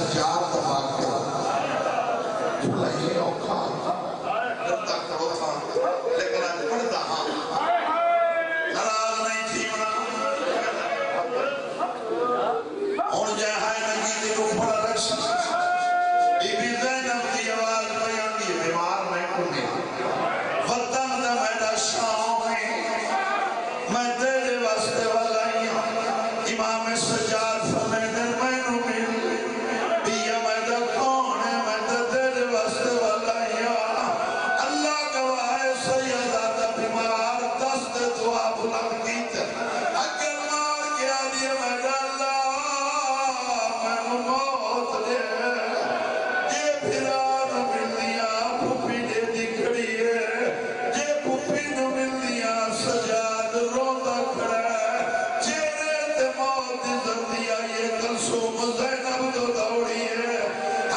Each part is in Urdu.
سجاد دفا کے جھولا یہ اوکھا کرتا کرو تھا لیکن آج پڑھتا ہاں نراز نہیں تھی اور جہاں نگی کو پڑھا رکھ بی بی زینب دی آواز بیان دی بیمار میں کنے وطن دا میڈا شام میں تیرے واسطے والائیاں امام سجاد فرمیدن میں نو مل بیا میں دا کون ہے میں تا تیرے واسطے والائیاں اللہ گواہ سیدہ دا بیمار دست دعا بلند کیت اگر مار کیا دیا میں دا اللہ میں نو موت دے یہ پھران مل دیا پھوپی دے دی کھڑی ہے یہ پھوپی نو مل دیا سجاد روندہ کھڑا ہے چہرے تے موت دی زندیا یہ کلثوم زینب تو دوڑی ہے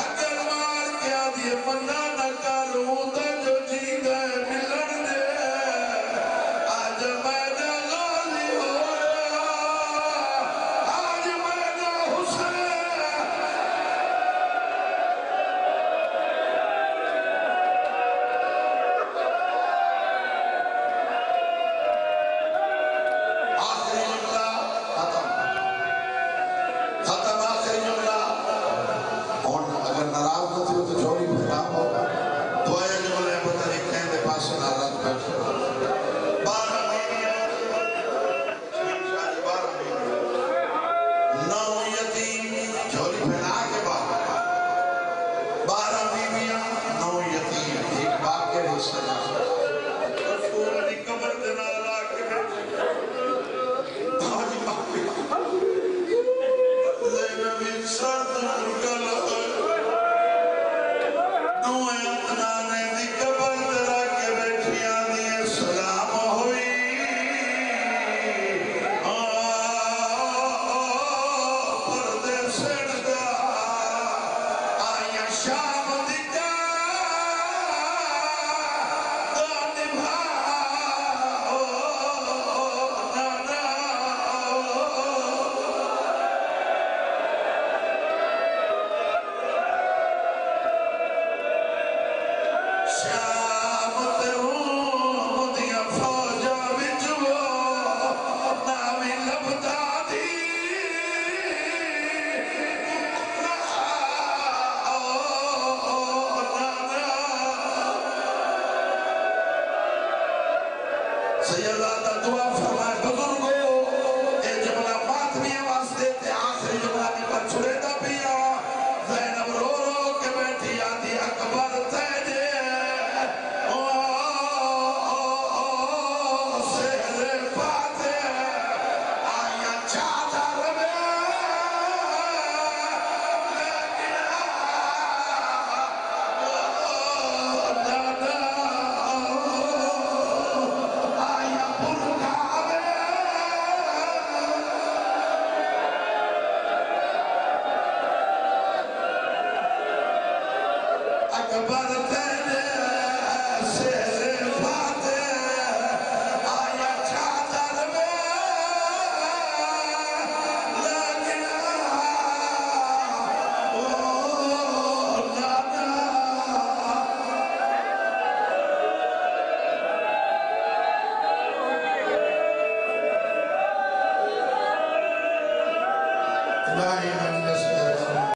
اگر مار کیا دیے منہ نہ کروں دا جو جیدہ ملن دے آج میں دا غالی ہویا آج میں دا حسین آخری جملہ ختم آخری جملہ اور اگر ناراض نہ تھی تو جھوڑی بھرام ہوگا تو آیا جملہ پتہ نہیں کہیں دے پاس ناراض بیٹھے 12 بیویاں 9 یتیم جھوڑی پھیلا کے بعد 12 بیویاں 9 یتیم ایک باپ کے حصہ رسول دی قبر دینا لا کے بیٹھے آج باپی زینب انسان مرگل نوے اتنانے دی قبر درا کے بیٹھیاں دیئے سلام ہوئی پردے سڑدا آیا شام دکا دانی بھاؤ نانا شام تے روم دیا فوجا وچ وہ نامی لبدا دی سیدہ دا دعا فرمائے بزرگو اے جملہ ماتمیہ واسطے تے آخری جملہ بھی پر چھڑے دا پیا زینب رو رو کے بیٹھی آدھی اکبر تیجے سہر پاتے آیا چادر میں لیکن دادا آیا برکھا میں اکبر تیرے سہر پاتے آیا چادر میں لیکن نانا لا إله